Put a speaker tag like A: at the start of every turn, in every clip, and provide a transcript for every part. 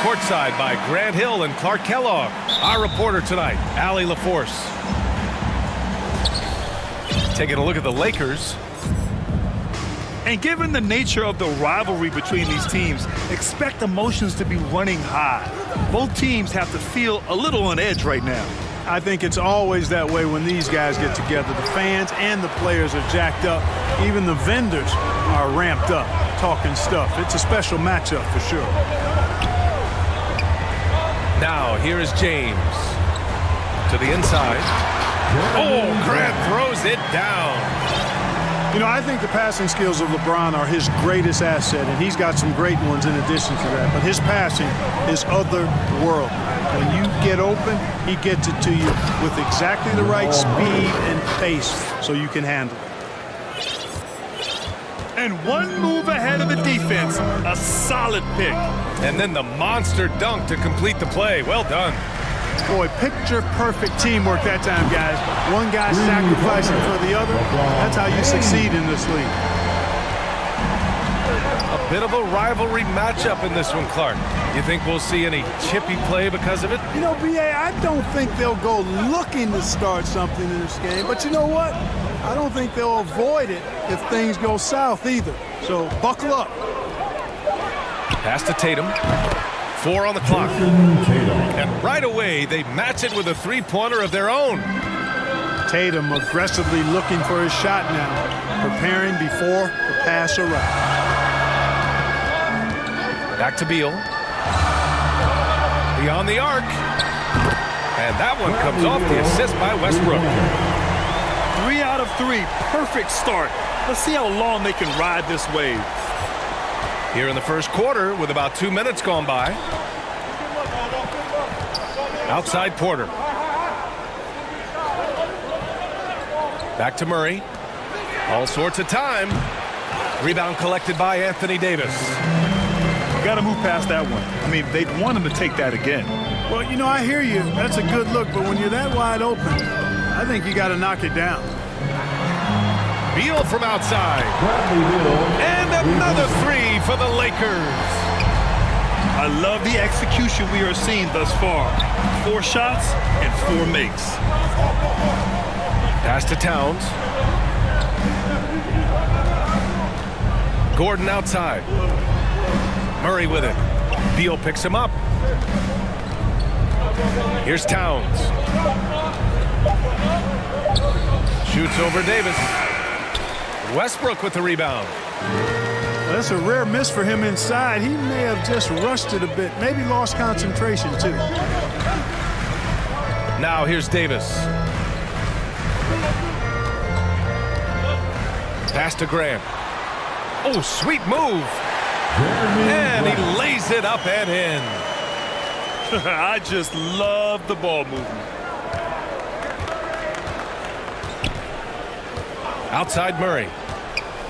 A: Courtside by Grant Hill and Clark Kellogg. Our reporter tonight, Allie LaForce. Taking a look at the Lakers.
B: And given the nature of the rivalry between these teams, expect emotions to be running high. Both teams have to feel a little on edge right now.
C: I think it's always that way when these guys get together. The fans and the players are jacked up. Even the vendors are ramped up, talking stuff. It's a special matchup for sure.
A: Now, here is James. To the inside. Oh, Grant throws it down.
C: You know, I think the passing skills of LeBron are his greatest asset, and he's got some great ones in addition to that. But his passing is otherworldly. When you get open, he gets it to you with exactly the right speed and pace so you can handle it.
B: And one move ahead of the defense, a solid pick.
A: And then the monster dunk to complete the play. Well done.
C: Boy, picture-perfect teamwork that time, guys. One guy sacrificing for the other. That's how you succeed in this league.
A: A bit of a rivalry matchup in this one, Clark. You think we'll see any chippy play because of it?
C: You know, B.A., I don't think they'll go looking to start something in this game. But you know what? I don't think they'll avoid it if things go south either. So buckle up.
A: Pass to Tatum. 4 on the clock. And right away, they match it with a three-pointer of their own.
C: Tatum aggressively looking for his shot now, preparing before the pass arrives.
A: Back to Beal. Beyond the arc. And that one comes off the assist by Westbrook.
B: 3 out of 3, perfect start. Let's see how long they can ride this wave.
A: Here in the first quarter with about 2 minutes gone by. Outside Porter. Back to Murray. All sorts of time. Rebound collected by Anthony Davis.
B: You got to move past that one. I mean, they'd want him to take that again.
C: Well, you know, I hear you. That's a good look, but when you're that wide open, I think you got to knock it down.
A: Beal from outside. And another 3 for the Lakers.
B: I love the execution we are seeing thus far. 4 shots and 4 makes.
A: Pass to Towns. Gordon outside. Murray with it. Beal picks him up. Here's Towns. Shoots over Davis. Westbrook with the rebound.
C: That's a rare miss for him inside. He may have just rushed it a bit. Maybe lost concentration, too.
A: Now here's Davis. Pass to Graham. Oh, sweet move. And he lays it up and in.
B: I just love the ball movement.
A: Outside Murray.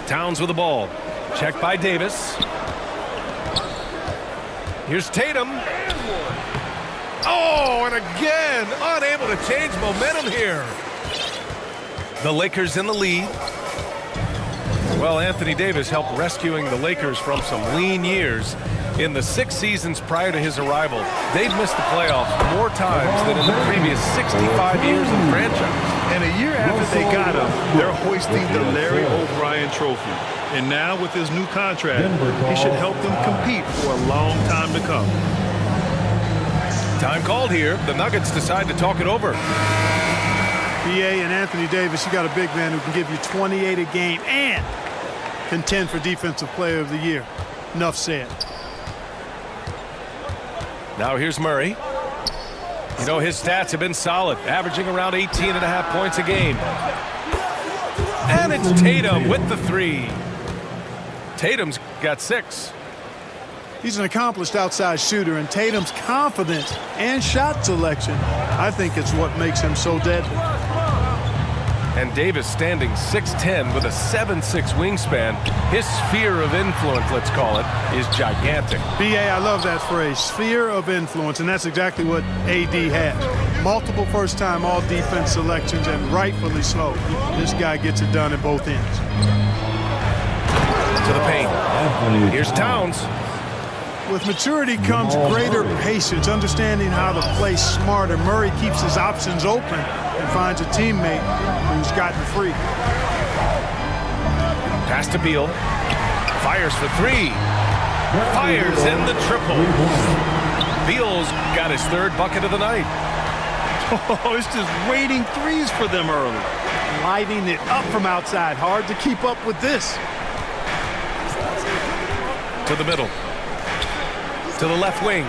A: Towns with the ball. Checked by Davis. Here's Tatum. Oh, and again, unable to change momentum here. The Lakers in the lead. Well, Anthony Davis helped rescuing the Lakers from some lean years. In the 6 seasons prior to his arrival, they've missed the playoffs more times than in the previous 65 years of the franchise.
B: And a year after they got him, they're hoisting the Larry O'Brien Trophy. And now with his new contract, he should help them compete for a long time to come.
A: Time called here. The Nuggets decide to talk it over.
C: B.A. and Anthony Davis, you got a big man who can give you 28 a game and contend for Defensive Player of the Year. Enough said.
A: Now here's Murray. You know, his stats have been solid, averaging around 18.5 points a game. And it's Tatum with the 3. Tatum's got 6.
C: He's an accomplished outside shooter, and Tatum's confidence and shot selection, I think it's what makes him so deadly.
A: And Davis standing 6'10" with a 7'6" wingspan. His sphere of influence, let's call it, is gigantic.
C: B.A., I love that phrase, sphere of influence, and that's exactly what A.D. has. Multiple first-time all-defense selections, and rightfully so. This guy gets it done at both ends.
A: To the paint. Here's Towns.
C: With maturity comes greater patience, understanding how to play smarter. Murray keeps his options open and finds a teammate who's gotten free.
A: Pass to Beal. Fires for three. Fires in the triple. Beal's got his third bucket of the night.
B: Oh, it's just raining threes for them early.
C: Lighting it up from outside. Hard to keep up with this.
A: To the middle. To the left wing.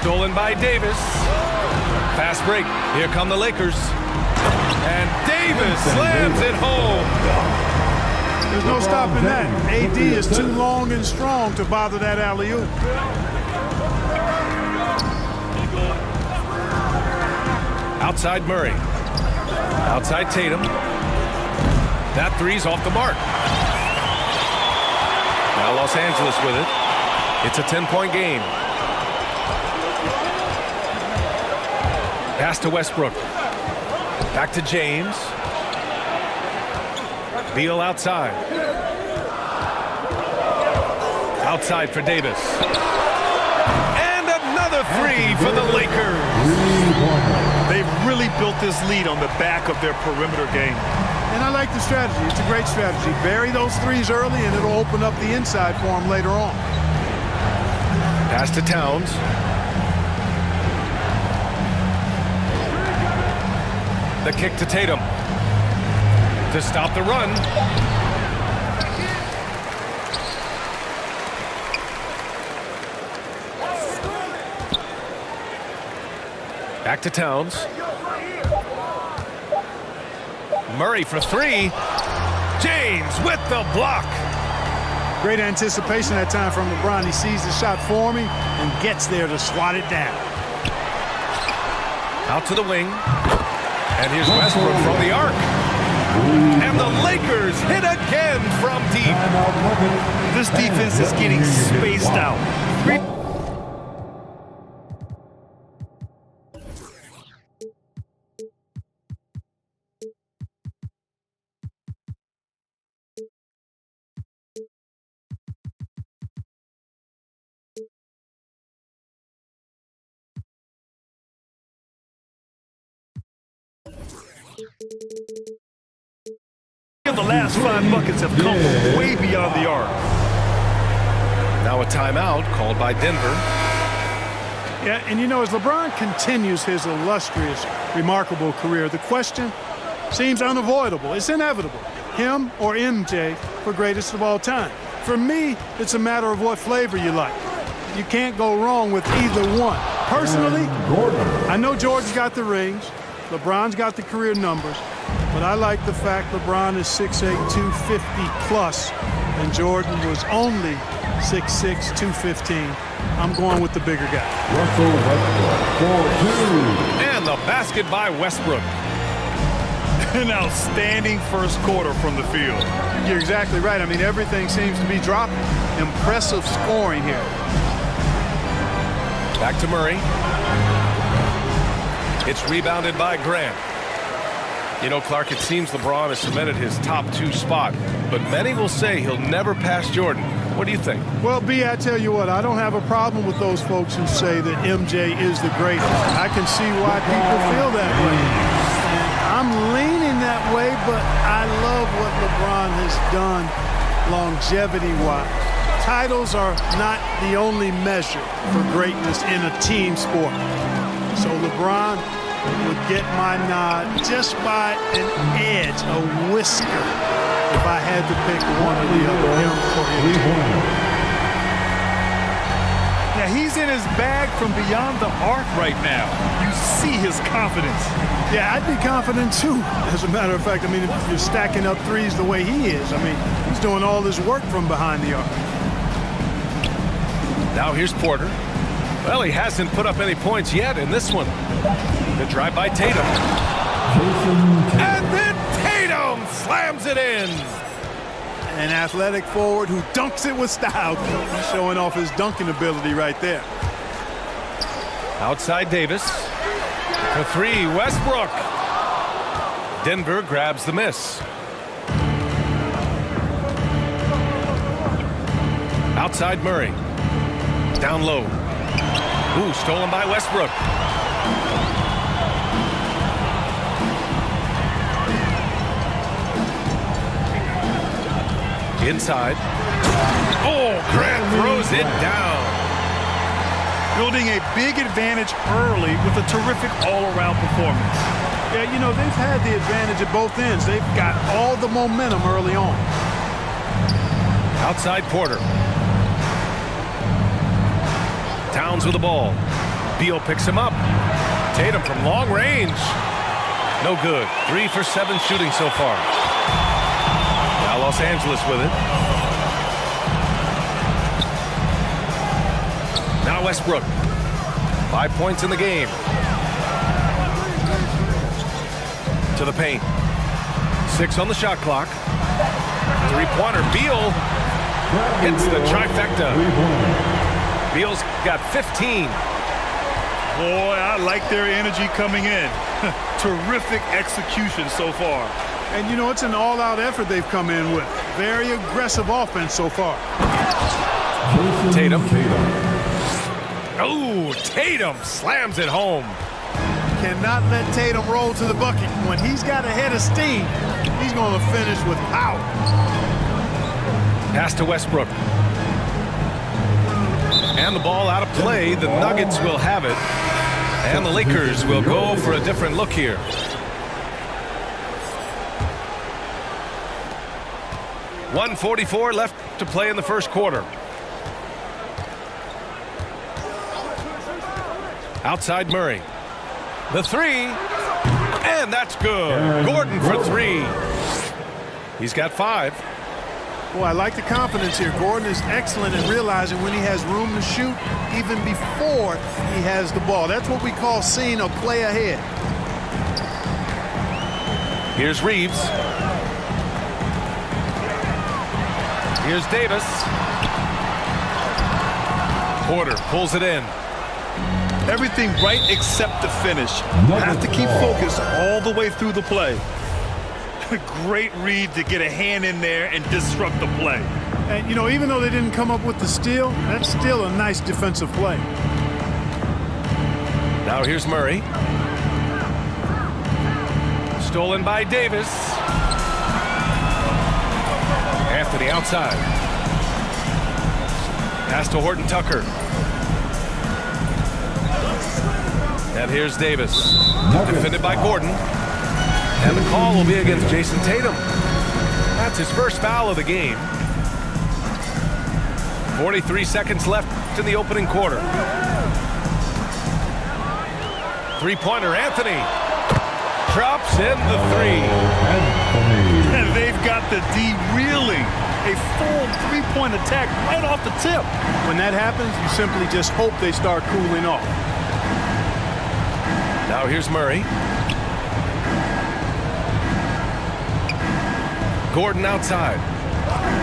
A: Stolen by Davis. Fast break. Here come the Lakers. And Davis slams it home.
C: There's no stopping that. AD is too long and strong to bother that alley-oop.
A: Outside Murray. Outside Tatum. That three's off the mark. Now Los Angeles with it. It's a 10-point game. Pass to Westbrook. Back to James. Beal outside. Outside for Davis. And another three for the Lakers.
B: They've really built this lead on the back of their perimeter game.
C: And I like the strategy. It's a great strategy. Bury those threes early, and it'll open up the inside for them later on.
A: Pass to Towns. The kick to Tatum. To stop the run. Back to Towns. Murray for three. James with the block.
C: Great anticipation that time from LeBron. He sees the shot forming and gets there to swat it down.
A: Out to the wing. And here's Westbrook from the arc. And the Lakers hit again from deep.
B: This defense is getting spaced out. The last 5 buckets have come from way beyond the arc.
A: Now a timeout called by Denver.
C: Yeah, and you know, as LeBron continues his illustrious, remarkable career, the question seems unavoidable. It's inevitable. Him or MJ for greatest of all time. For me, it's a matter of what flavor you like. You can't go wrong with either one. Personally, I know Jordan's got the rings. LeBron's got the career numbers. But I like the fact LeBron is 6'8", 250 plus, and Jordan was only 6'6", 215. I'm going with the bigger guy.
D: Russell Westbrook, 4-2.
A: And the basket by Westbrook.
B: An outstanding first quarter from the field.
C: You're exactly right. I mean, everything seems to be dropping. Impressive scoring here.
A: Back to Murray. It's rebounded by Grant. You know, Clark, it seems LeBron has cemented his top 2 spot, but many will say he'll never pass Jordan. What do you think?
C: Well, B, I tell you what, I don't have a problem with those folks who say that MJ is the greatest. I can see why people feel that way. And I'm leaning that way, but I love what LeBron has done longevity-wise. Titles are not the only measure for greatness in a team sport. So LeBron would get my nod just by an edge, a whisker, if I had to pick one or the other, him or him.
B: Yeah, he's in his bag from beyond the arc right now. You see his confidence.
C: Yeah, I'd be confident too, as a matter of fact. I mean, if you're stacking up threes the way he is, I mean, he's doing all this work from behind the arc.
A: Now here's Porter. Well, he hasn't put up any points yet in this one. The drive by Tatum. And then Tatum slams it in.
C: An athletic forward who dunks it with style. He's showing off his dunking ability right there.
A: Outside Davis. For three, Westbrook. Denver grabs the miss. Outside Murray. Down low. Ooh, stolen by Westbrook. Inside. Oh, Grant throws it down.
B: Building a big advantage early with a terrific all-around performance.
C: Yeah, you know, they've had the advantage at both ends. They've got all the momentum early on.
A: Outside Porter. Towns with the ball. Beal picks him up. Tatum from long range. No good. 3 for 7 shooting so far. Now Los Angeles with it. Now Westbrook. 5 points in the game. To the paint. 6 on the shot clock. Three-pointer. Beal hits the trifecta. Beal's got 15.
B: Boy, I like their energy coming in. Terrific execution so far.
C: And, you know, it's an all-out effort they've come in with. Very aggressive offense so far.
A: Tatum. Oh, Tatum slams it home.
C: Cannot let Tatum roll to the bucket. When he's got a head of steam, he's going to finish with power.
A: Pass to Westbrook. And the ball out of play. The Nuggets will have it. And the Lakers will go for a different look here. .144 left to play in the first quarter. Outside Murray. The three. And that's good. Gordon for 3. He's got 5.
C: Boy, I like the confidence here. Gordon is excellent at realizing when he has room to shoot even before he has the ball. That's what we call seeing a play ahead.
A: Here's Reeves. Here's Davis. Porter pulls it in.
B: Everything right except the finish. Have to keep focused all the way through the play. Great read to get a hand in there and disrupt the play.
C: And, you know, even though they didn't come up with the steal, that's still a nice defensive play.
A: Now here's Murray. Stolen by Davis. Anthony outside. Pass to Horton Tucker. And here's Davis. Defended by Gordon. And the call will be against Jason Tatum. That's his first foul of the game. 43 seconds left in the opening quarter. Three-pointer, Anthony. Drops in the 3.
B: And they've got the D reeling. A full three-point attack right off the tip.
C: When that happens, you simply just hope they start cooling off.
A: Now here's Murray. Gordon outside.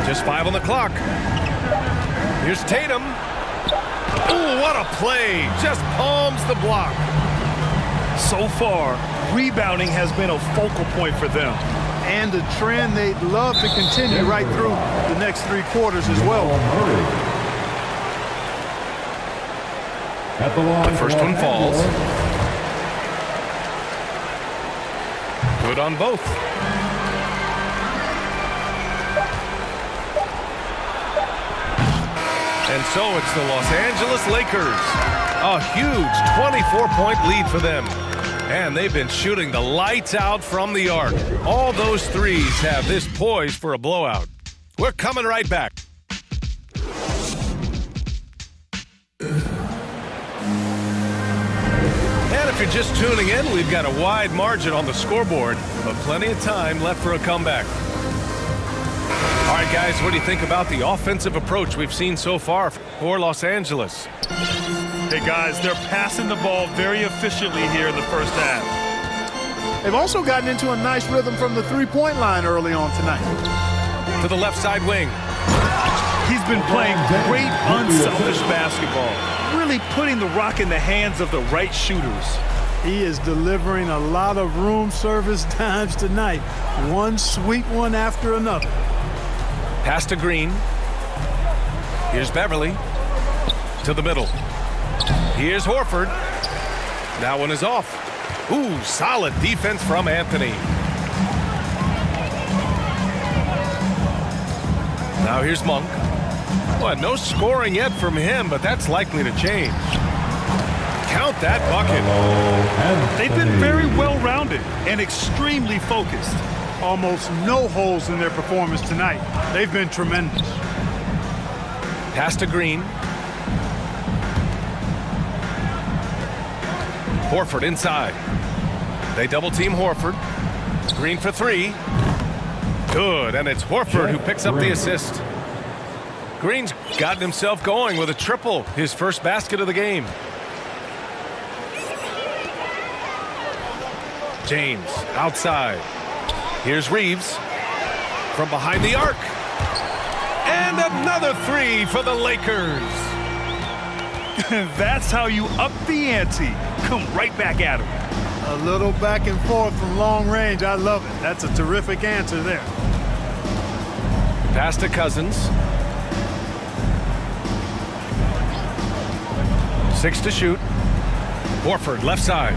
A: Just 5 on the clock. Here's Tatum. Ooh, what a play. Just palms the block.
B: So far, rebounding has been a focal point for them.
C: And a trend they'd love to continue right through the next 3 quarters as well.
A: The first one falls. Good on both. And so it's the Los Angeles Lakers. A huge 24-point lead for them. And they've been shooting the lights out from the arc. All those threes have this poised for a blowout. We're coming right back. And if you're just tuning in, we've got a wide margin on the scoreboard, but plenty of time left for a comeback. All right, guys, what do you think about the offensive approach we've seen so far for Los Angeles?
B: Hey, guys, they're passing the ball very efficiently here in the first half.
C: They've also gotten into a nice rhythm from the three-point line early on tonight.
A: To the left side wing.
B: He's been playing great, unselfish basketball, really putting the rock in the hands of the right shooters.
C: He is delivering a lot of room service dimes tonight. One sweet one after another.
A: Pass to Green. Here's Beverly. To the middle. Here's Horford. That one is off. Ooh, solid defense from Anthony. Now here's Monk. Well, no scoring yet from him, but that's likely to change. Count that bucket.
B: They've been very well-rounded and extremely focused.
C: Almost no holes in their performance tonight. They've been tremendous.
A: Pass to Green. Horford inside. They double-team Horford. Green for three. Good, and it's Horford who picks up the assist. Green's gotten himself going with a triple, his first basket of the game. James outside. Here's Reeves from behind the arc. And another three for the Lakers.
B: That's how you up the ante. Come right back at him.
C: A little back and forth from long range. I love it. That's a terrific answer there.
A: Pass to Cousins. 6 to shoot. Horford left side.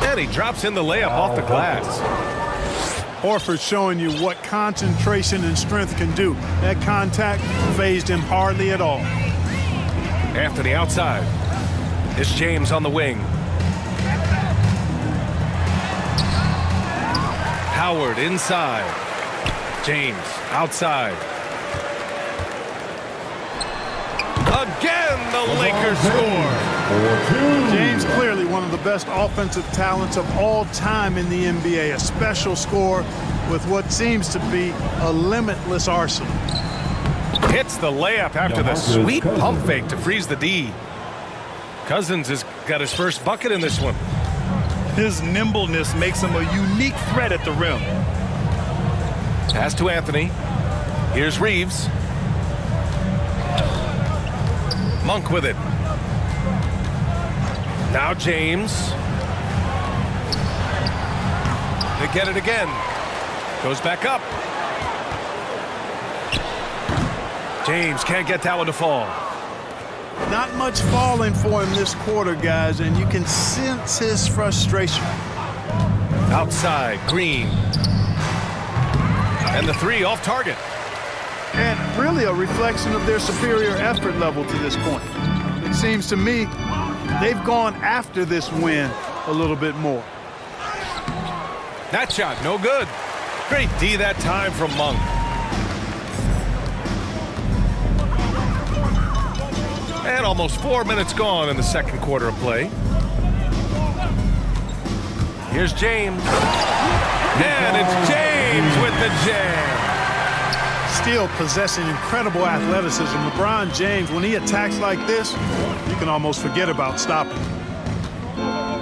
A: And he drops in the layup off the glass.
C: Horford showing you what concentration and strength can do. That contact phased him hardly at all.
A: Anthony outside. It's James on the wing. Howard inside. James outside. Again, the Lakers score.
C: James clearly one of the best offensive talents of all time in the NBA. A special scorer with what seems to be a limitless arsenal.
A: Hits the layup after the sweet pump fake to freeze the D. Cousins has got his first bucket in this one.
B: His nimbleness makes him a unique threat at the rim.
A: Pass to Anthony. Here's Reeves. Monk with it. Now James. They get it again. Goes back up. James can't get that one to fall.
C: Not much falling for him this quarter, guys, and you can sense his frustration.
A: Outside, Green. And the three off target.
C: And really a reflection of their superior effort level to this point. It seems to me they've gone after this win a little bit more.
A: That shot, no good. Great D that time from Monk. And almost 4 minutes gone in the second quarter of play. Here's James. And it's James with the jam.
C: Still possessing incredible athleticism. LeBron James, when he attacks like this, you can almost forget about stopping him.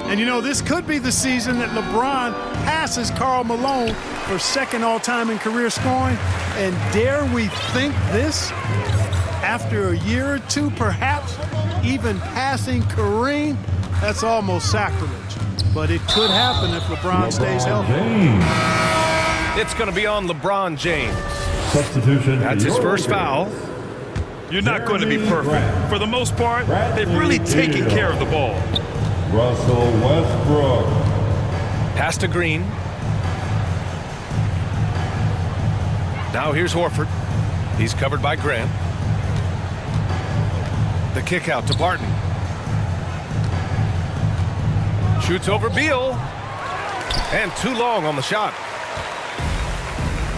C: And you know, this could be the season that LeBron passes Karl Malone for second all-time in career scoring. And dare we think this? After a year or two, perhaps even passing Kareem, that's almost sacrilege. But it could happen if LeBron stays healthy.
A: It's going to be on LeBron James.
D: Substitution.
A: That's his first foul.
B: You're not going to be perfect. For the most part, they've really taken care of the ball.
D: Russell Westbrook.
A: Pass to Green. Now here's Horford. He's covered by Grant. The kick out to Barton. Shoots over Beal. And too long on the shot.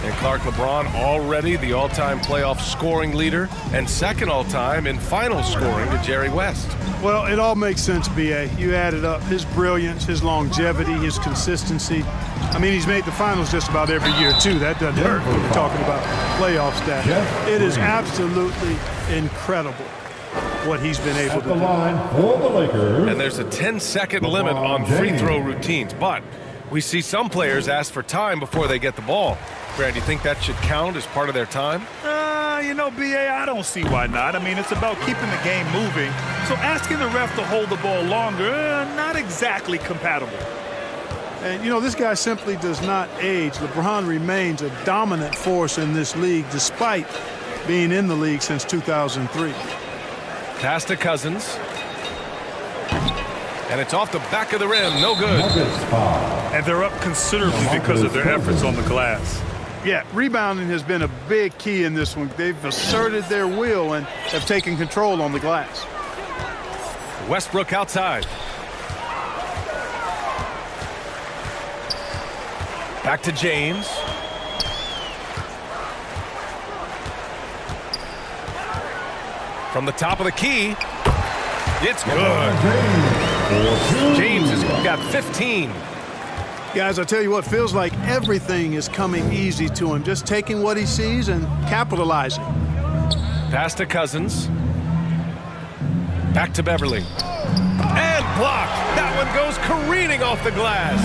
A: And Clark, LeBron already the all-time playoff scoring leader and second all-time in final scoring to Jerry West.
C: Well, it all makes sense, B.A. You added up his brilliance, his longevity, his consistency. I mean, he's made the finals just about every year, too. That doesn't hurt when you're talking about playoff stats. It is absolutely incredible what he's been able to do.
D: Line for the Lakers.
A: And there's a 10-second limit on free throw routines, but we see some players ask for time before they get the ball. Brad, do you think that should count as part of their time?
B: You know, B.A., I don't see why not. I mean, it's about keeping the game moving. So asking the ref to hold the ball longer, not exactly compatible.
C: And, you know, this guy simply does not age. LeBron remains a dominant force in this league despite being in the league since 2003.
A: Pass to Cousins. And it's off the back of the rim. No good.
D: Nuggets foul.
B: And they're up considerably because of their efforts on the glass.
C: Yeah, rebounding has been a big key in this one. They've asserted their will and have taken control on the glass.
A: Westbrook outside. Back to James. From the top of the key. It's good. James has got 15.
C: Guys, I tell you what, feels like everything is coming easy to him. Just taking what he sees and capitalizing.
A: Pass to Cousins. Back to Beverly. And blocked. That one goes careening off the glass.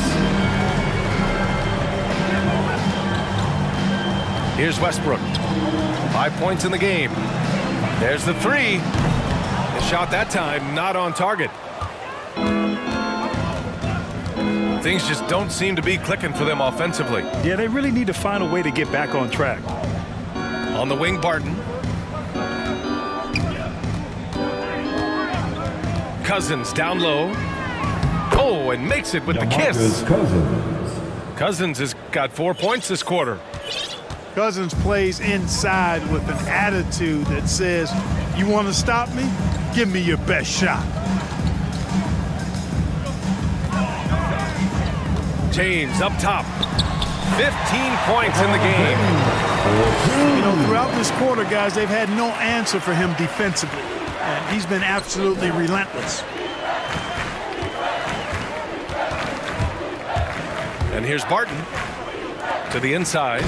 A: Here's Westbrook. 5 points in the game. There's the three. The shot that time not on target. Things just don't seem to be clicking for them offensively.
B: Yeah, they really need to find a way to get back on track.
A: On the wing, Barton. Cousins down low. Oh, and makes it with the kiss. Cousins has got 4 points this quarter.
C: Cousins plays inside with an attitude that says, you want to stop me? Give me your best shot.
A: James up top. 15 points in the game.
C: You know, throughout this quarter, guys, they've had no answer for him defensively. And he's been absolutely relentless.
A: And here's Barton to the inside.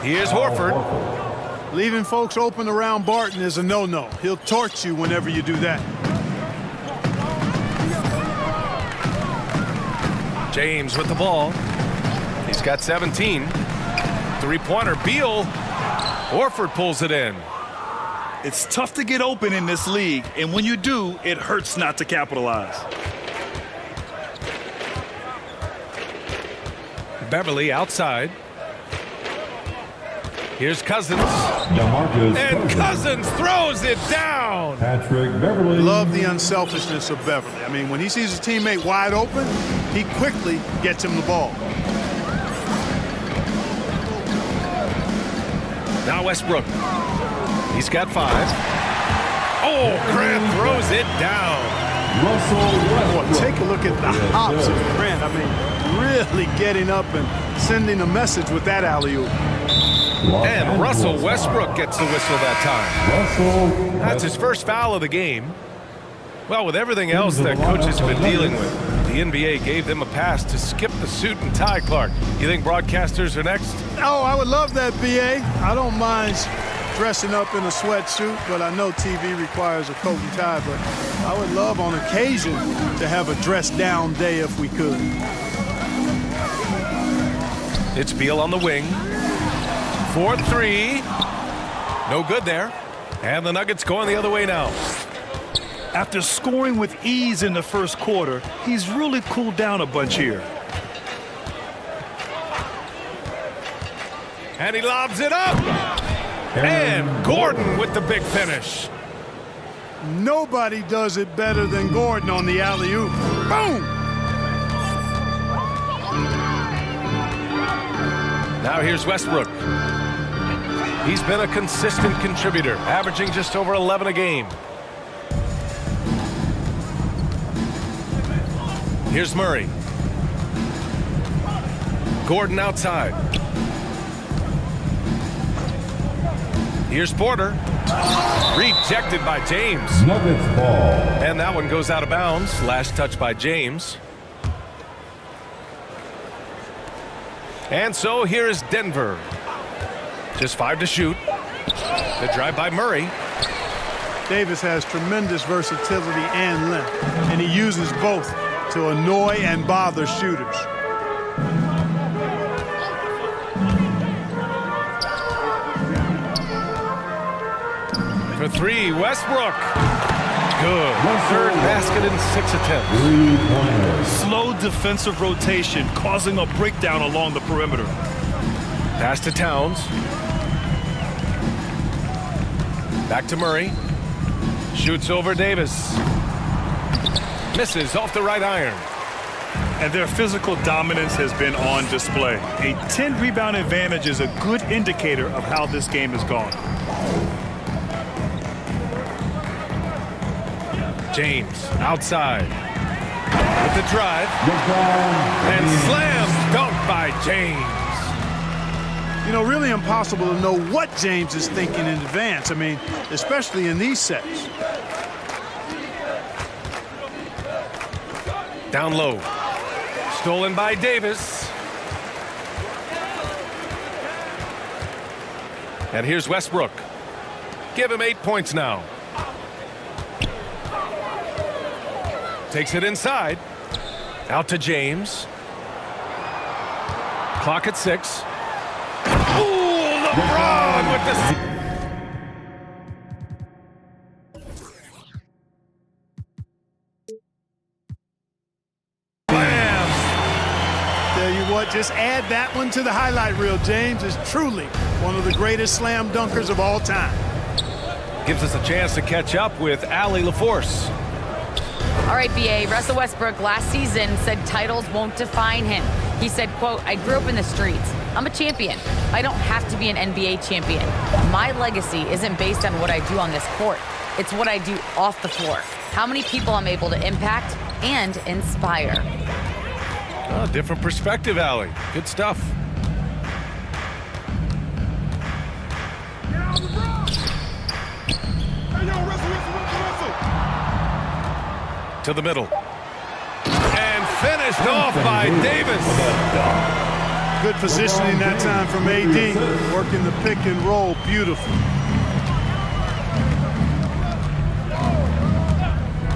A: Here's Horford.
C: Leaving folks open around Barton is a no-no. He'll torch you whenever you do that.
A: James with the ball. He's got 17. Three-pointer. Beal. Horford pulls it in.
B: It's tough to get open in this league, and when you do, it hurts not to capitalize.
A: Beverly outside. Here's Cousins. And Cousins throws it down.
D: Patrick Beverly.
C: Love the unselfishness of Beverly. I mean, when he sees a teammate wide open, he quickly gets him the ball.
A: Now Westbrook. He's got 5. Oh, Grant throws it down.
C: Well, take a look at the hops of Grant. I mean, really getting up and sending a message with that alley-oop.
A: And Russell Westbrook gets the whistle that time. That's his first foul of the game. Well, with everything else that coaches have been dealing with, the NBA gave them a pass to skip the suit and tie, Clark. You think broadcasters are next?
C: Oh, I would love that, B.A. I don't mind dressing up in a sweatsuit, but I know TV requires a coat and tie, but I would love on occasion to have a dress-down day if we could.
A: It's Beal on the wing. 4-3. No good there. And the Nuggets going the other way now.
B: After scoring with ease in the first quarter, he's really cooled down a bunch here.
A: And he lobs it up. And Gordon with the big finish.
C: Nobody does it better than Gordon on the alley-oop. Boom!
A: Now here's Westbrook. He's been a consistent contributor, averaging just over 11 a game. Here's Murray. Gordon outside. Here's Porter. Rejected by James.
D: Nuggets ball.
A: And that one goes out of bounds. Last touch by James. And so here is Denver. Just 5 to shoot. The drive by Murray.
C: Davis has tremendous versatility and length, and he uses both to annoy and bother shooters.
A: For 3, Westbrook. Good. Third basket in 6 attempts.
D: 3-pointer.
B: Slow defensive rotation causing a breakdown along the perimeter.
A: Pass to Towns. Back to Murray. Shoots over Davis. Misses off the right iron.
B: And their physical dominance has been on display. A 10-rebound advantage is a good indicator of how this game has gone.
A: James outside with the drive. And slams dunk by James.
C: You know, really impossible to know what James is thinking in advance. I mean, especially in these sets.
A: Down low. Stolen by Davis. And here's Westbrook. Give him 8 points now. Takes it inside. Out to James. Clock at 6. Ooh, LeBron with the...
C: Just add that one to the highlight reel. James is truly one of the greatest slam dunkers of all time.
A: Gives us a chance to catch up with Allie LaForce.
E: All right, BA, Russell Westbrook last season said titles won't define him. He said, quote, "I grew up in the streets. I'm a champion. I don't have to be an NBA champion. My legacy isn't based on what I do on this court. It's what I do off the floor. How many people I'm able to impact and inspire."
A: Oh, different perspective, Allie. Good stuff. To the middle. And finished off by Davis.
C: Good positioning that time from AD. Working the pick and roll beautifully.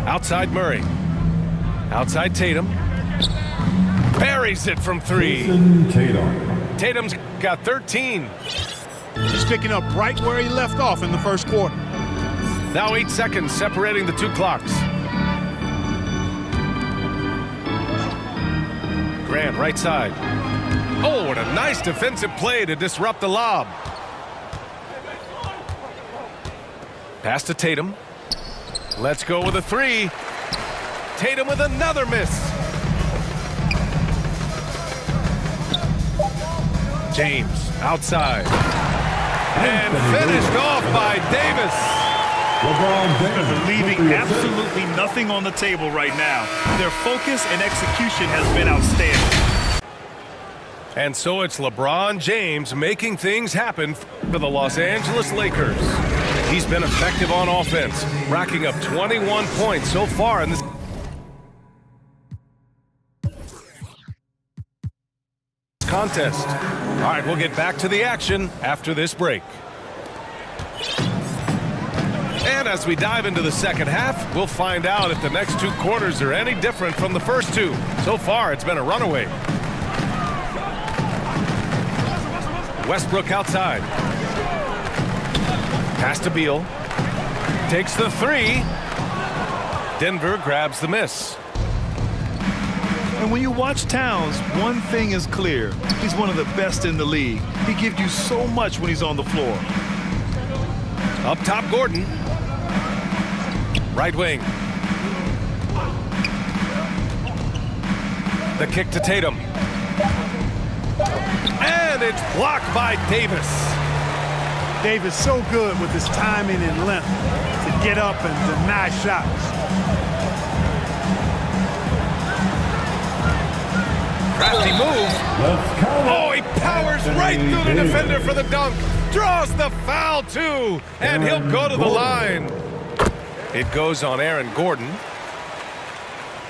A: Outside Murray. Outside Tatum. Buries it from 3. Tatum's got 13.
C: He's picking up right where he left off in the first quarter.
A: Now 8 seconds separating the two clocks. Grant right side. Oh, what a nice defensive play to disrupt the lob. Pass to Tatum. Let's go with a 3. Tatum with another miss. James outside. And finished off by Davis.
B: They're leaving absolutely nothing on the table right now. Their focus and execution has been outstanding.
A: And so it's LeBron James making things happen for the Los Angeles Lakers. He's been effective on offense, racking up 21 points so far in this contest. All right, we'll get back to the action after this break. And as we dive into the second half, we'll find out if the next 2 quarters are any different from the first 2. So far, it's been a runaway. Westbrook outside. Pass to Beal. Takes the 3. Denver grabs the miss.
B: And when you watch Towns, one thing is clear. He's one of the best in the league. He gives you so much when he's on the floor.
A: Up top, Gordon. Right wing. The kick to Tatum. And it's blocked by Davis.
C: Davis so good with his timing and length to get up and deny shots.
A: Crafty move. Oh, he powers right through the defender for the dunk. Draws the foul, too. And he'll go to the line. It goes on Aaron Gordon.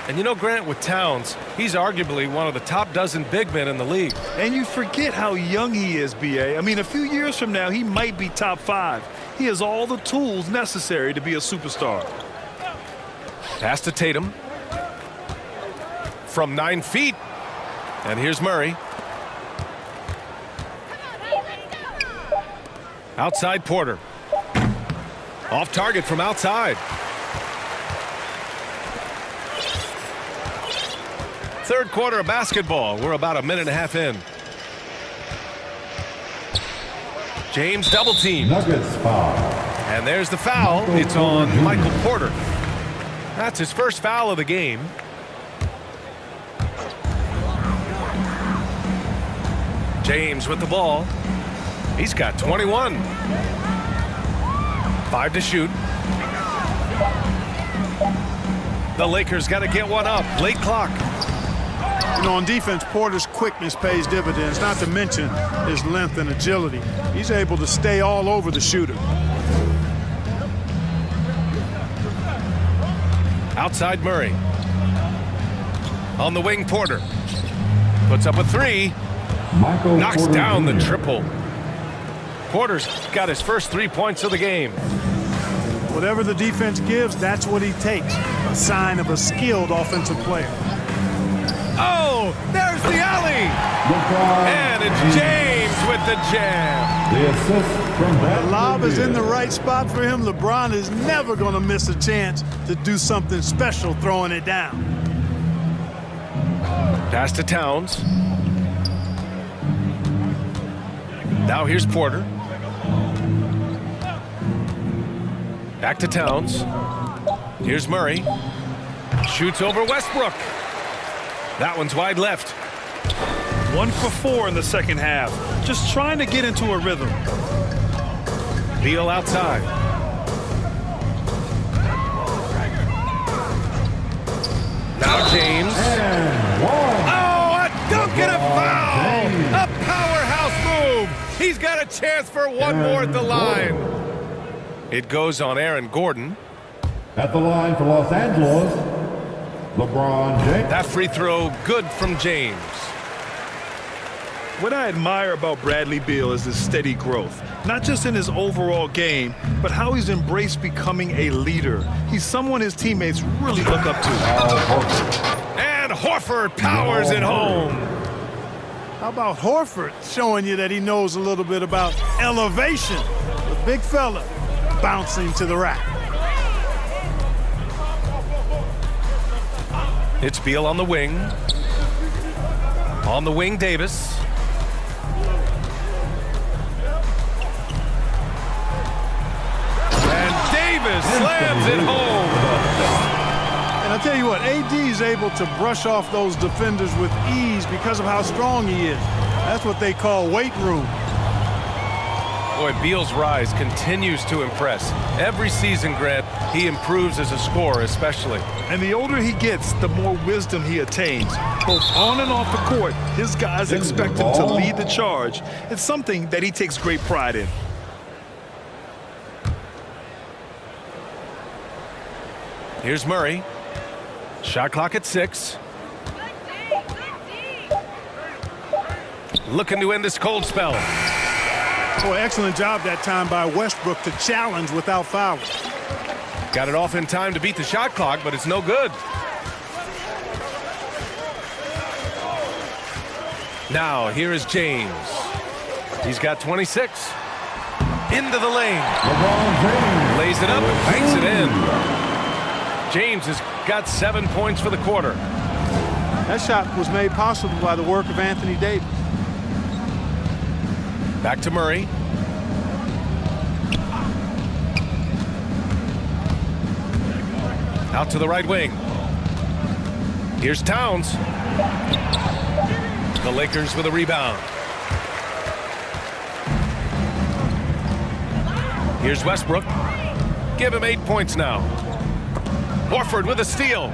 A: And you know, Grant, with Towns, he's arguably one of the top dozen big men in the league.
B: And you forget how young he is, B.A. I mean, a few years from now, he might be top 5. He has all the tools necessary to be a superstar.
A: Pass to Tatum. From 9 feet. And here's Murray. Outside Porter. Off target from outside. Third quarter of basketball. We're about a minute and a half in. James double team.
D: Nuggets foul.
A: And there's the foul. It's on Michael Porter. That's his first foul of the game. James with the ball. He's got 21. 5 to shoot. The Lakers got to get one up. Late clock.
C: You know, on defense, Porter's quickness pays dividends, not to mention his length and agility. He's able to stay all over the shooter.
A: Outside Murray. On the wing, Porter. Puts up a 3. Knocks
D: Porter
A: down the
D: Jr.
A: triple. Porter's got his first 3 points of the game.
C: Whatever the defense gives, that's what he takes. A sign of a skilled offensive player.
A: Oh, there's the alley. And it's James with the jam.
D: The assist from
C: The
D: Bradley
C: lob is in the
D: Beal.
C: right spot for him. LeBron is never going to miss a chance to do something special throwing it down.
A: Pass to Towns. Now here's Porter. Back to Towns. Here's Murray. Shoots over Westbrook. That one's wide left.
B: 1 for 4 in the second half. Just trying to get into a rhythm.
A: Beal outside. Now James.
D: And one.
A: Oh, a dunk and a foul! A powerhouse move! He's got a chance for one more at the line. It goes on Aaron Gordon.
D: At the line for Los Angeles, LeBron James.
A: That free throw good from James.
B: What I admire about Bradley Beal is his steady growth, not just in his overall game, but how he's embraced becoming a leader. He's someone his teammates really look up to.
A: And Horford powers it home.
C: How about Horford showing you that he knows a little bit about elevation? The big fella bouncing to the rack.
A: It's Beal on the wing. On the wing, Davis. And Davis slams it home.
C: And I tell you what, AD is able to brush off those defenders with ease because of how strong he is. That's what they call weight room.
A: Boy, Beal's rise continues to impress. Every season, Grant, he improves as a scorer, especially.
B: And the older he gets, the more wisdom he attains. Both on and off the court, his guys expect him to lead the charge. It's something that he takes great pride in.
A: Here's Murray. Shot clock at 6. Looking to end this cold spell.
C: Boy, excellent job that time by Westbrook to challenge without fouling.
A: Got it off in time to beat the shot clock, but it's no good. Now, here is James. He's got 26. Into the lane.
D: LeBron James.
A: Lays it up and banks it in. James has got 7 points for the quarter.
C: That shot was made possible by the work of Anthony Davis.
A: Back to Murray. Out to the right wing. Here's Towns. The Lakers with a rebound. Here's Westbrook. Give him 8 points now. Horford with a steal.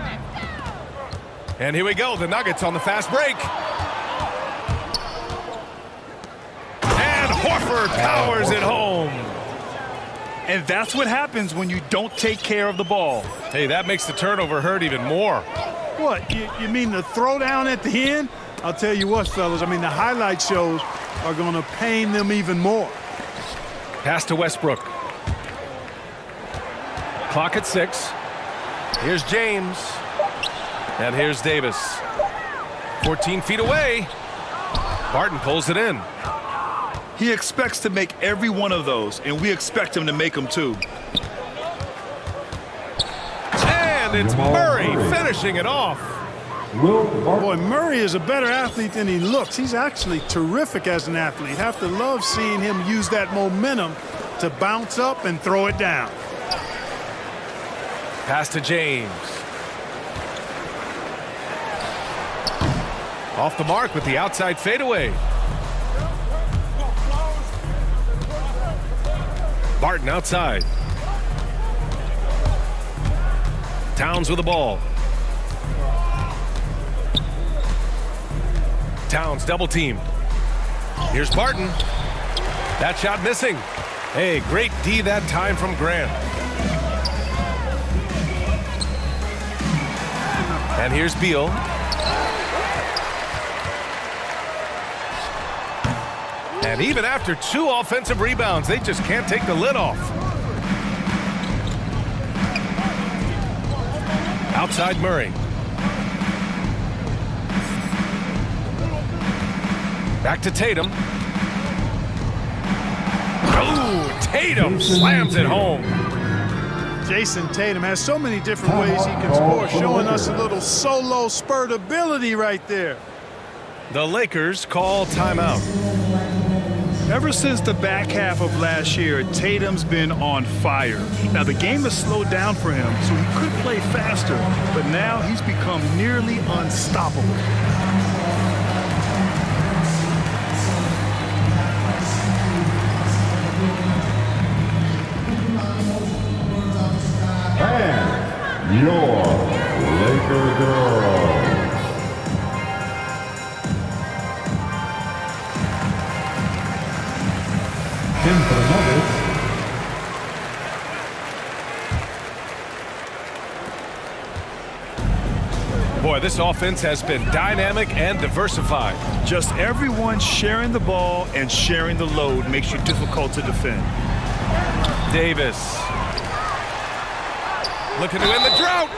A: And here we go. The Nuggets on the fast break. And Horford powers it home.
B: And that's what happens when you don't take care of the ball.
A: Hey, that makes the turnover hurt even more.
C: What, you mean the throwdown at the end? I'll tell you what, fellas, I mean, the highlight shows are going to pain them even more.
A: Pass to Westbrook. Clock at 6. Here's James. And here's Davis. 14 feet away. Barton pulls it in.
B: He expects to make every one of those, and we expect him to make them too.
A: And it's Murray finishing it off.
C: Boy, Murray is a better athlete than he looks. He's actually terrific as an athlete. Have to love seeing him use that momentum to bounce up and throw it down.
A: Pass to James. Off the mark with the outside fadeaway. Barton outside. Towns with the ball. Towns double team. Here's Barton. That shot missing. Hey, great D that time from Grant. And here's Beal. And even after 2 offensive rebounds, they just can't take the lid off. Outside Murray. Back to Tatum. Oh, Tatum slams it home.
C: Jason Tatum has so many different ways he can score, showing us a little solo spurt ability right there.
A: The Lakers call timeout.
B: Ever since the back half of last year, Tatum's been on fire. Now, the game has slowed down for him, so he could play faster, but now he's become nearly unstoppable.
D: And your Laker girls. In for the Nuggets.
A: Boy, this offense has been dynamic and diversified.
B: Just everyone sharing the ball and sharing the load makes you difficult to defend.
A: Davis. Looking to end the drought.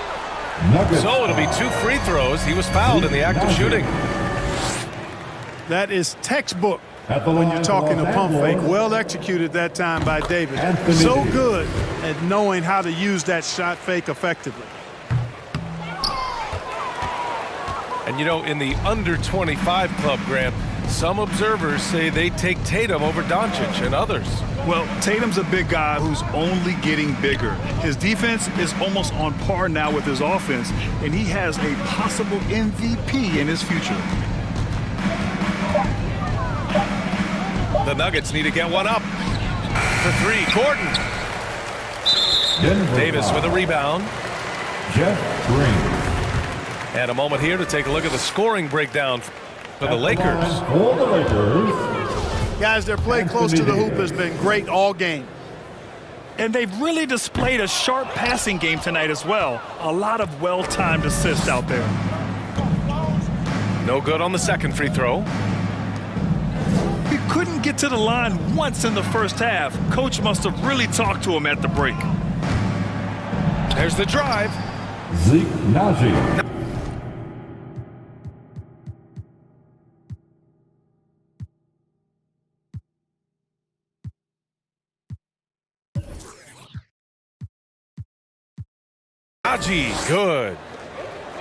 D: Nuggets.
A: So it'll be 2 free throws. He was fouled in the act of shooting.
C: That is textbook
D: At the
C: when
D: line
C: you're talking
D: for
C: a pump
D: Los
C: fake.
D: Angeles,
C: Well executed that time by Davis.
D: Anthony
C: So
D: Davis.
C: good at knowing how to use that shot fake effectively.
A: And you know, in the under 25 club, Grant, some observers say they take Tatum over Doncic and others.
B: Well, Tatum's a big guy who's only getting bigger. His defense is almost on par now with his offense, and he has a possible MVP in his future.
A: The Nuggets need to get one up. For 3, Gordon.
D: Denver
A: Davis with a rebound.
D: Jeff Green.
A: And a moment here to take a look at the scoring breakdown for the Lakers.
D: For the Lakers.
C: Guys, their play close to the hoop has been great all game.
B: And they've really displayed a sharp passing game tonight as well. A lot of well-timed assists out there.
A: No good on the second free throw.
B: He couldn't get to the line once in the first half. Coach must have really talked to him at the break.
A: There's the drive.
D: Zeke Naji.
A: Naji, good.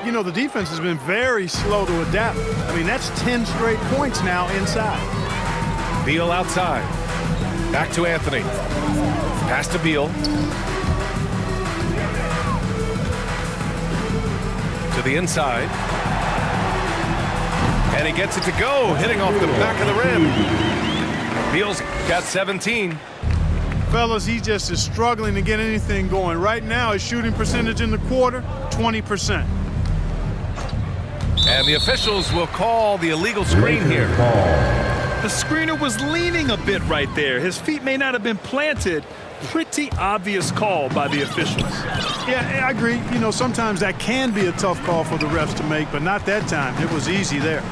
C: You know, the defense has been very slow to adapt. I mean, that's 10 straight points now inside.
A: Beal outside. Back to Anthony. Pass to Beal. To the inside. And he gets it to go, hitting off the back of the rim. Beal's got 17.
C: Fellas, he just is struggling to get anything going. Right now, his shooting percentage in the quarter, 20%.
A: And the officials will call the illegal screen here.
B: The screener was leaning a bit right there. His feet may not have been planted. Pretty obvious call by the officials.
C: Yeah, I agree. You know, sometimes that can be a tough call for the refs to make, but not that time. It was easy there.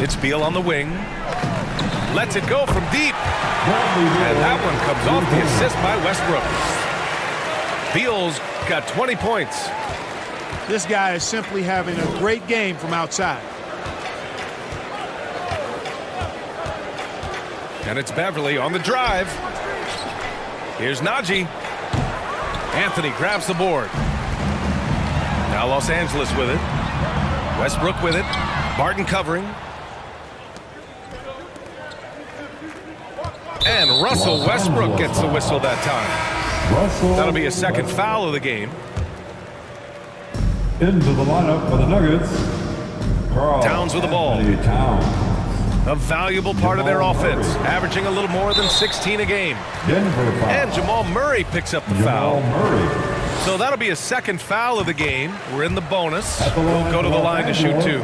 A: It's Beal on the wing. Lets it go from deep. And that one comes off the assist by Westbrook. Beal's got 20 points.
C: This guy is simply having a great game from outside.
A: And it's Beverly on the drive. Here's Naji. Anthony grabs the board. Now Los Angeles with it. Westbrook with it. Barton covering. And Russell Westbrook gets the whistle that time. That'll be a second foul of the game.
D: Into the lineup for the Nuggets.
A: Towns with the ball. A valuable part of their offense, averaging a little more than 16 a game. And Jamal Murray picks up the foul. So that'll be a second foul of the game. We're in the bonus. We'll go to the line to shoot two.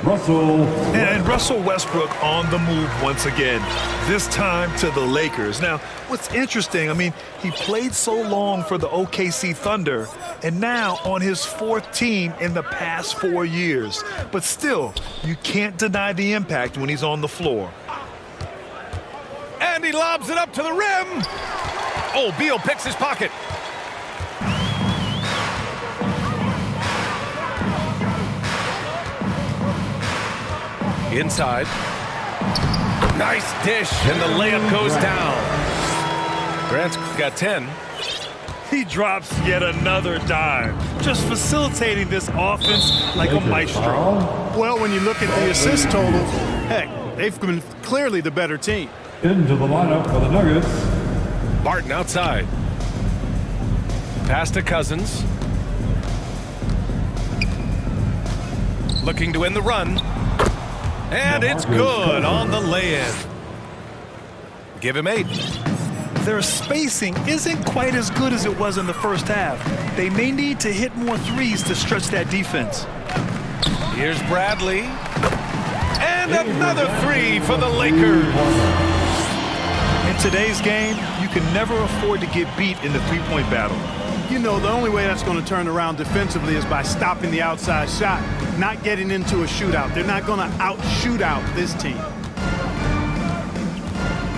B: And Russell Westbrook on the move once again, this time to the Lakers. Now, what's interesting, I mean, he played so long for the OKC Thunder and now on his fourth team in the past 4 years. But still, you can't deny the impact when he's on the floor.
A: And he lobs it up to the rim. Oh, Beal picks his pocket. Inside. Nice dish, and the layup goes down. Grant's got 10.
B: He drops yet another dime, just facilitating this offense like a maestro.
C: Well, when you look at the assist totals, heck, they've been clearly the better team.
D: Into the lineup for the Nuggets.
A: Barton outside. Pass to Cousins. Looking to win the run. And it's good on the lay-in. Give him 8.
B: Their spacing isn't quite as good as it was in the first half. They may need to hit more threes to stretch that defense.
A: Here's Bradley. And another 3 for the Lakers.
B: In today's game, you can never afford to get beat in the three-point battle.
C: You know, the only way that's going to turn around defensively is by stopping the outside shot, not getting into a shootout. They're not going to out-shoot out this team.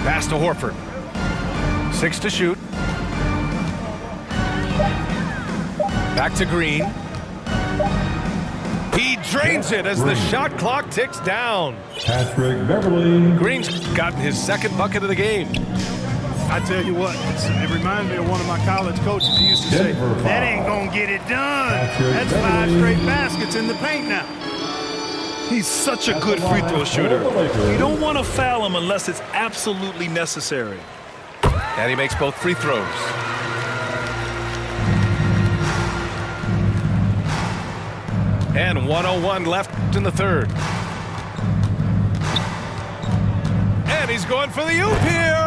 A: Pass to Horford. 6 to shoot. Back to Green. He drains it as the shot clock ticks down.
D: Patrick Beverly.
A: Green's gotten his second bucket of the game.
C: I tell you what, it reminds me of one of my college coaches. He used to say, that ain't going to get it done. That's 5 straight baskets in the paint now.
B: He's such a good free throw shooter. You don't want to foul him unless it's absolutely necessary.
A: And he makes both free throws. And 1:01 left in the third. And he's going for the oop here.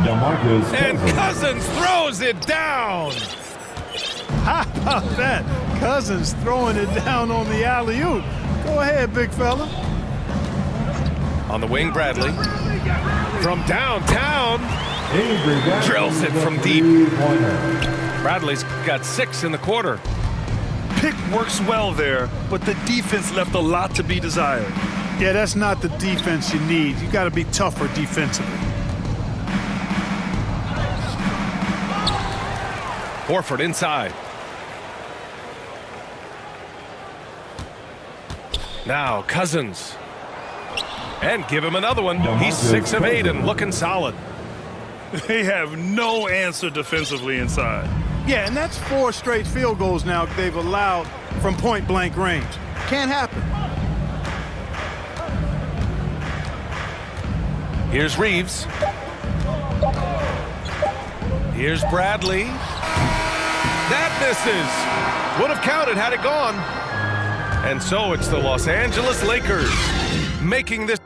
A: And Cousins throws it down.
C: How about that? Cousins throwing it down on the alley-oop. Go ahead, big fella.
A: On the wing, Bradley. From downtown. Drills it from deep. Bradley's got 6 in the quarter.
B: Pick works well there, but the defense left a lot to be desired.
C: Yeah, that's not the defense you need. You got to be tougher defensively.
A: Horford inside. Now Cousins. And give him another one. He's 6 of 8 and looking solid.
B: They have no answer defensively inside.
C: Yeah, and that's 4 straight field goals now they've allowed from point-blank range. Can't happen.
A: Here's Reeves. Here's Bradley. That misses. Would have counted had it gone. And so it's the Los Angeles Lakers making this.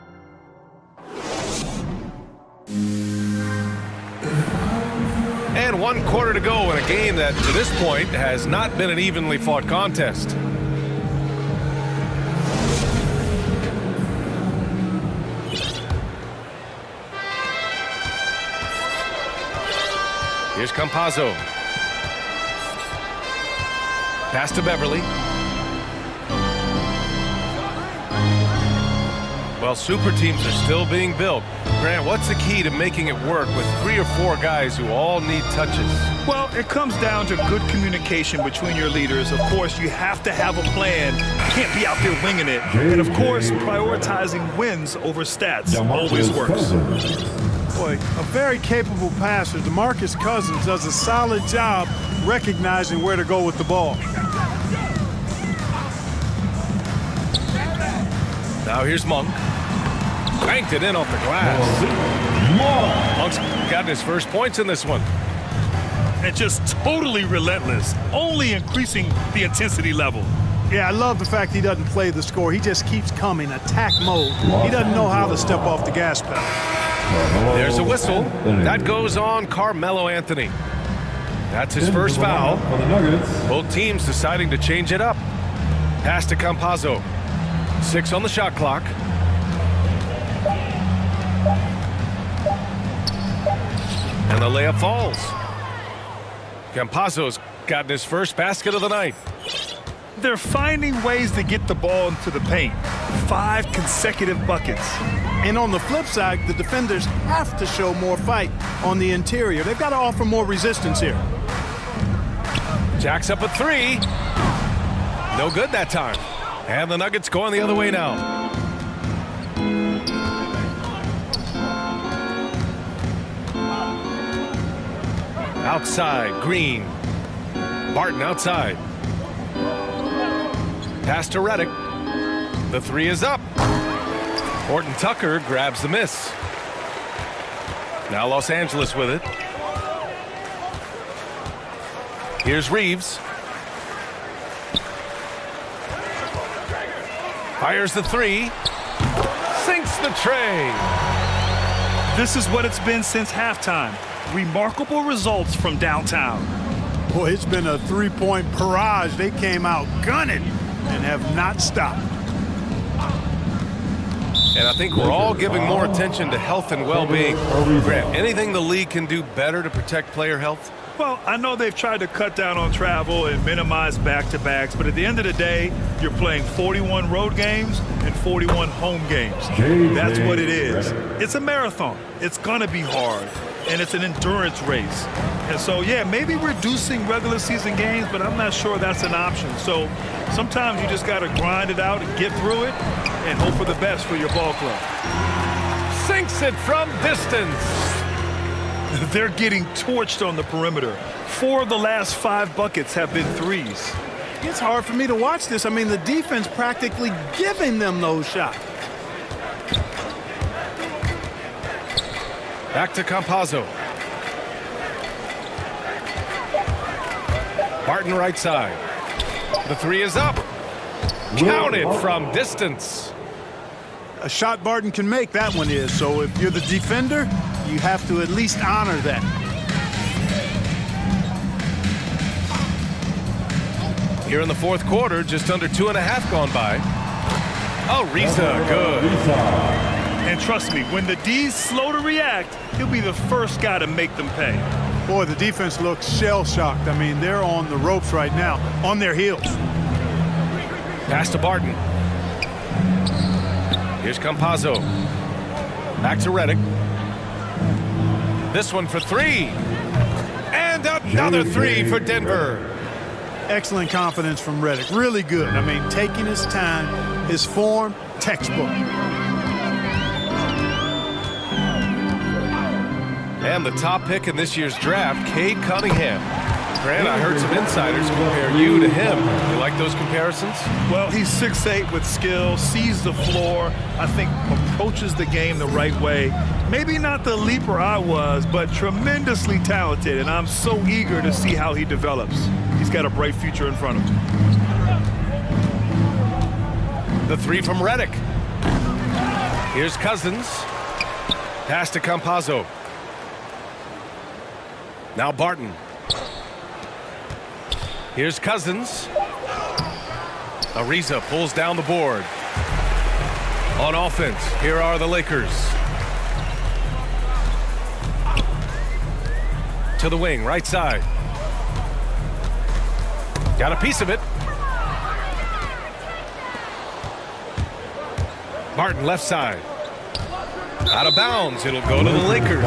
A: And 1 quarter to go in a game that, to this point, has not been an evenly fought contest. Here's Campazzo. Pass to Beverly. Well, super teams are still being built. Grant, what's the key to making it work with 3 or 4 guys who all need touches?
B: Well, it comes down to good communication between your leaders. Of course, you have to have a plan. You can't be out there winging it. And, of course, prioritizing wins over stats always works.
C: Boy, a very capable passer, DeMarcus Cousins, does a solid job recognizing where to go with the ball.
A: Now here's Monk. Banked it in off the glass. Monk's gotten his first points in this one.
B: And just totally relentless, only increasing the intensity level.
C: Yeah, I love the fact he doesn't play the score. He just keeps coming, attack mode. He doesn't know how to step off the gas pedal.
A: There's a whistle. That goes on Carmelo Anthony. That's his first foul.
D: For the Nuggets.
A: Both teams deciding to change it up. Pass to Campazzo. 6 on the shot clock. And the layup falls. Campazzo's gotten his first basket of the night.
B: They're finding ways to get the ball into the paint. 5 consecutive buckets.
C: And on the flip side, the defenders have to show more fight on the interior. They've got to offer more resistance here.
A: Jacks up a 3. No good that time. And the Nuggets going the other way now. Outside, Green. Barton outside. Pass to Redick. The 3 is up. Horton Tucker grabs the miss. Now Los Angeles with it. Here's Reeves. Fires the 3. Sinks the tray.
B: This is what it's been since halftime. Remarkable results from downtown.
C: Boy, it's been a three-point barrage. They came out gunning and have not stopped.
A: And I think we're all giving more attention to health and well-being. Grant, anything the league can do better to protect player health?
B: Well, I know they've tried to cut down on travel and minimize back-to-backs, but at the end of the day, you're playing 41 road games and 41 home games. That's what it is. It's a marathon. It's going to be hard, and it's an endurance race. And so, yeah, maybe reducing regular season games, but I'm not sure that's an option. So sometimes you just got to grind it out and get through it and hope for the best for your ball club.
A: Sinks it from distance.
B: They're getting torched on the perimeter. 4 of the last 5 buckets have been threes.
C: It's hard for me to watch this. I mean, the defense practically giving them those shots.
A: Back to Campazzo. Barton right side. The 3 is up. Counted from distance.
C: A shot Barton can make, that one is. So if you're the defender, you have to at least honor that.
A: Here in the fourth quarter, just under 2.5 gone by. Oh, Risa, good.
B: And trust me, when the D's slow to react, he'll be the first guy to make them pay.
C: Boy, the defense looks shell-shocked. I mean, they're on the ropes right now, on their heels.
A: Pass to Barton. Here's Campazzo. Back to Redick. This one for 3. And another 3 for Denver.
C: Excellent confidence from Redick. Really good. I mean, taking his time, his form, textbook.
A: And the top pick in this year's draft, Cade Cunningham. Grant, I heard some insiders compare you to him. You like those comparisons?
B: Well, he's 6'8" with skill, sees the floor, I think approaches the game the right way. Maybe not the leaper I was, but tremendously talented, and I'm so eager to see how he develops. He's got a bright future in front of him.
A: The 3 from Redick. Here's Cousins. Pass to Campazzo. Now Barton. Here's Cousins. Ariza pulls down the board. On offense, here are the Lakers. To the wing, right side. Got a piece of it. Barton left side. Out of bounds, it'll go to the Lakers.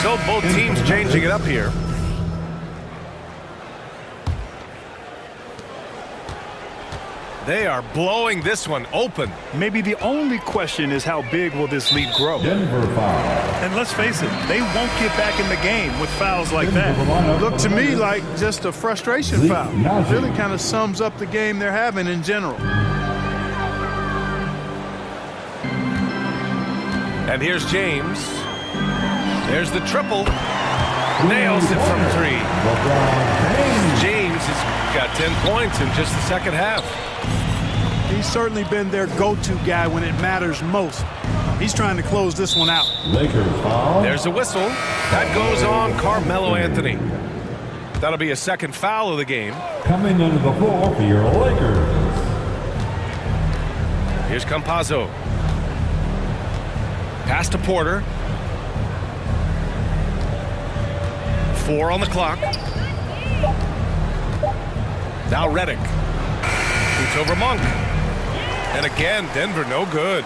A: So both teams changing it up here. They are blowing this one open.
B: Maybe the only question is how big will this lead grow?
D: Denver foul.
B: And let's face it, they won't get back in the game with fouls like that.
C: Looked to me like just a frustration foul. Really kind of sums up the game they're having in general.
A: And here's James. There's the triple. Nails it from 3. James has got 10 points in just the second half.
C: He's certainly been their go-to guy when it matters most. He's trying to close this one out.
D: Lakers foul.
A: There's a whistle. That goes on Carmelo Anthony. That'll be a second foul of the game.
D: Coming into the floor for your Lakers.
A: Here's Campazzo. Pass to Porter. 4 on the clock. Now Redick. Shoots over Monk. And again, Denver no good.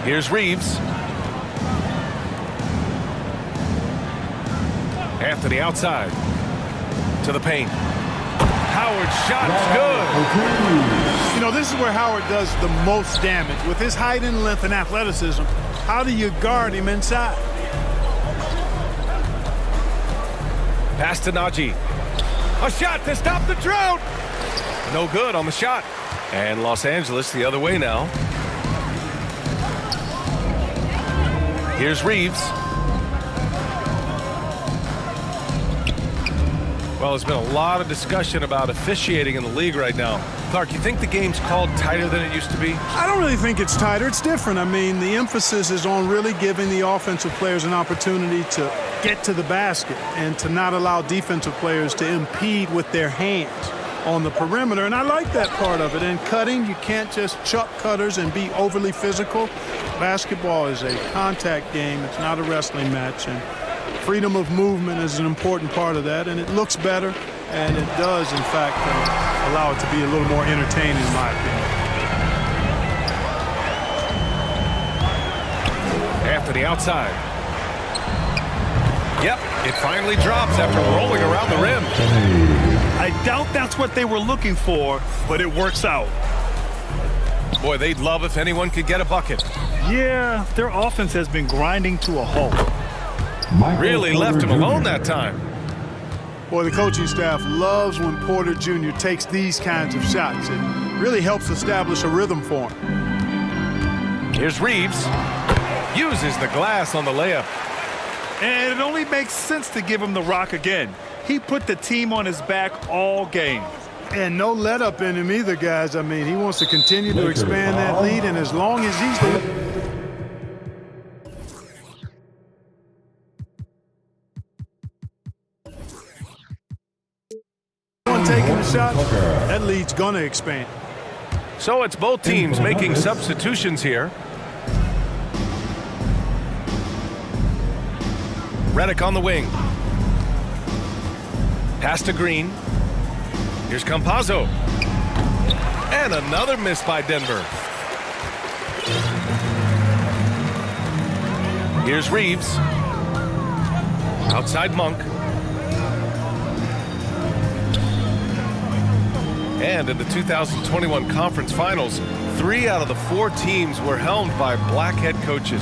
A: Here's Reeves. Anthony outside. To the paint. Howard's shot is good.
C: You know, this is where Howard does the most damage. With his height and length and athleticism, how do you guard him inside?
A: Pass to Najee. A shot to stop the drought. No good on the shot. And Los Angeles the other way now. Here's Reeves. Well, there's been a lot of discussion about officiating in the league right now. Clark, you think the game's called tighter than it used to be?
C: I don't really think it's tighter. It's different. I mean, the emphasis is on really giving the offensive players an opportunity to get to the basket and to not allow defensive players to impede with their hands on the perimeter. And I like that part of it. And cutting, you can't just chuck cutters and be overly physical. Basketball is a contact game. It's not a wrestling match. And freedom of movement is an important part of that. And it looks better. And it does, in fact, allow it to be a little more entertaining, in my opinion.
A: Anthony outside. Yep, it finally drops after rolling around the rim.
B: I doubt that's what they were looking for, but it works out.
A: Boy, they'd love if anyone could get a bucket.
B: Yeah, their offense has been grinding to a halt.
A: Really left him alone that time.
C: Boy, the coaching staff loves when Porter Jr. takes these kinds of shots. It really helps establish a rhythm for him.
A: Here's Reeves. Uses the glass on the layup.
B: And it only makes sense to give him the rock again. He put the team on his back all game.
C: And no let up in him either, guys. I mean, he wants to continue to expand that lead, and as long as he's the one taking the shot, that lead's going to expand.
A: So it's both teams making substitutions here. Redick on the wing. Pass to Green. Here's Campazzo. And another miss by Denver. Here's Reeves. Outside Monk. And in the 2021 Conference Finals, 3 out of the 4 teams were helmed by black head coaches.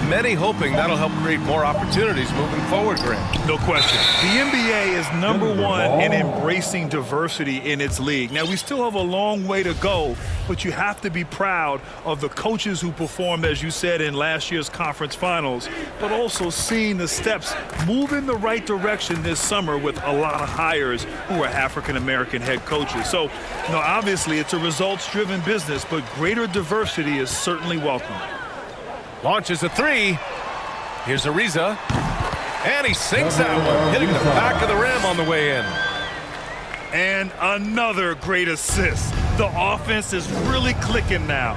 A: Many hoping that'll help create more opportunities moving forward, Grant.
B: No question. The NBA is #1 in embracing diversity in its league. Now, we still have a long way to go, but you have to be proud of the coaches who performed, as you said, in last year's conference finals, but also seeing the steps move in the right direction this summer with a lot of hires who are African-American head coaches. So, obviously it's a results-driven business, but greater diversity is certainly welcome.
A: Launches a 3. Here's Ariza. And he sinks that one, hitting the back of the rim on the way in.
B: And another great assist. The offense is really clicking now.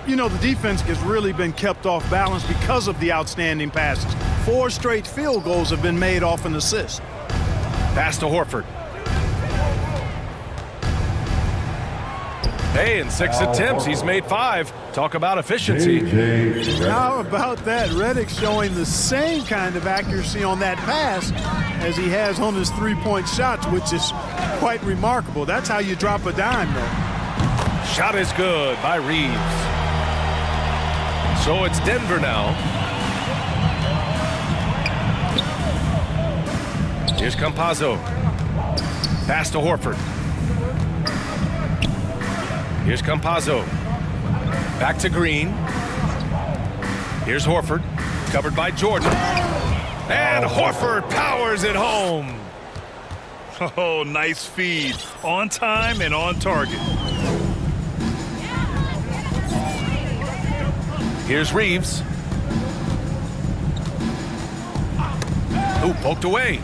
C: You know, the defense has really been kept off balance because of the outstanding passes. 4 straight field goals have been made off an assist.
A: Pass to Horford. Hey, in 6 attempts, he's made 5. Talk about efficiency.
C: How about that? Redick showing the same kind of accuracy on that pass as he has on his three-point shots, which is quite remarkable. That's how you drop a dime, though.
A: Shot is good by Reeves. So it's Denver now. Here's Campazzo. Pass to Horford. Here's Campazzo. Back to Green. Here's Horford, covered by Jordan. And Horford powers it home.
B: Oh, nice feed. On time and on target.
A: Here's Reeves. Ooh, poked away.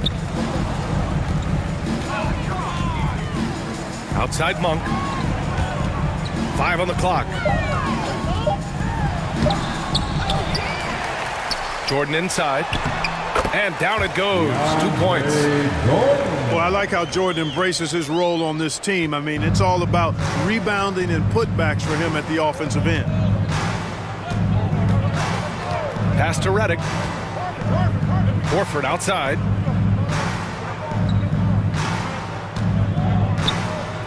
A: Outside Monk. 5 on the clock. Jordan inside. And down it goes. 2 points.
C: Well, I like how Jordan embraces his role on this team. I mean, it's all about rebounding and putbacks for him at the offensive end.
A: Pass to Redick. Horford outside.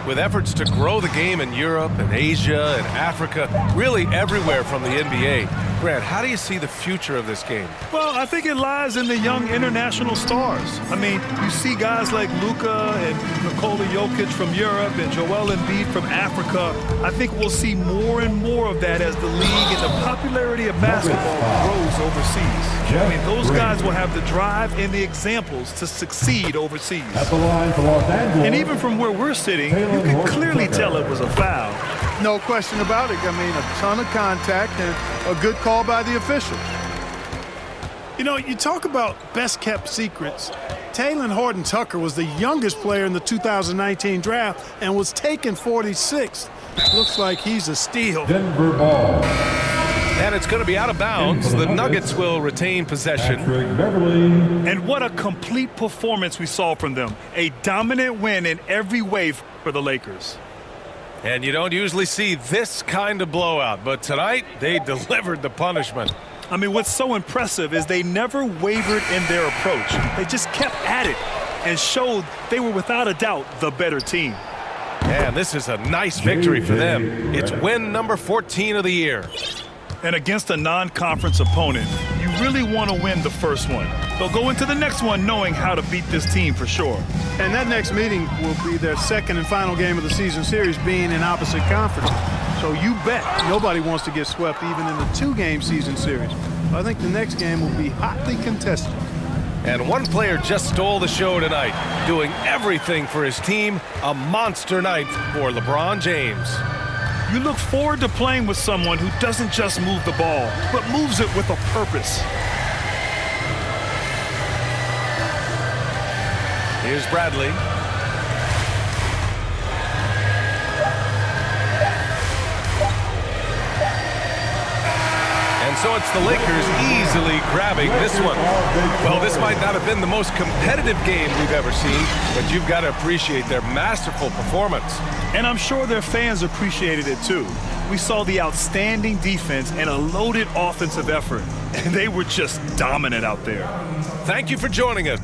A: With efforts to grow the game in Europe and Asia and Africa, really everywhere from the NBA. Grant, how do you see the future of this game?
B: Well, I think it lies in the young international stars. I mean, you see guys like Luka and Nikola Jokic from Europe and Joel Embiid from Africa. I think we'll see more and more of that as the league and the popularity of basketball grows overseas. I mean, those guys will have the drive and the examples to succeed overseas.
D: At the line for Los Angeles.
B: And even from where we're sitting, you can clearly tell it was a foul.
C: No question about it. I mean, a ton of contact and a good call by the official. You know, you talk about best-kept secrets. Talen Horton-Tucker was the youngest player in the 2019 draft and was taken 46th. Looks like he's a steal.
D: Denver ball.
A: And it's going to be out of bounds. The Nuggets will retain possession.
D: Patrick Beverly.
B: And what a complete performance we saw from them. A dominant win in every way for the Lakers.
A: And you don't usually see this kind of blowout, but tonight they delivered the punishment.
B: I mean, what's so impressive is they never wavered in their approach. They just kept at it and showed they were without a doubt the better team.
A: And this is a nice victory for them. It's win number 14 of the year.
B: And against a non-conference opponent, you really want to win the first one. They'll go into the next one knowing how to beat this team for sure.
C: And that next meeting will be their second and final game of the season series, being in opposite conferences. So you bet nobody wants to get swept even in the 2-game season series. I think the next game will be hotly contested.
A: And one player just stole the show tonight, doing everything for his team. A monster night for LeBron James.
B: You look forward to playing with someone who doesn't just move the ball, but moves it with a purpose.
A: Here's Bradley. And so it's the Lakers easily grabbing this one. Well, this might not have been the most competitive game we've ever seen, but you've got to appreciate their masterful performance.
B: And I'm sure their fans appreciated it too. We saw the outstanding defense and a loaded offensive effort, and they were just dominant out there.
A: Thank you for joining us.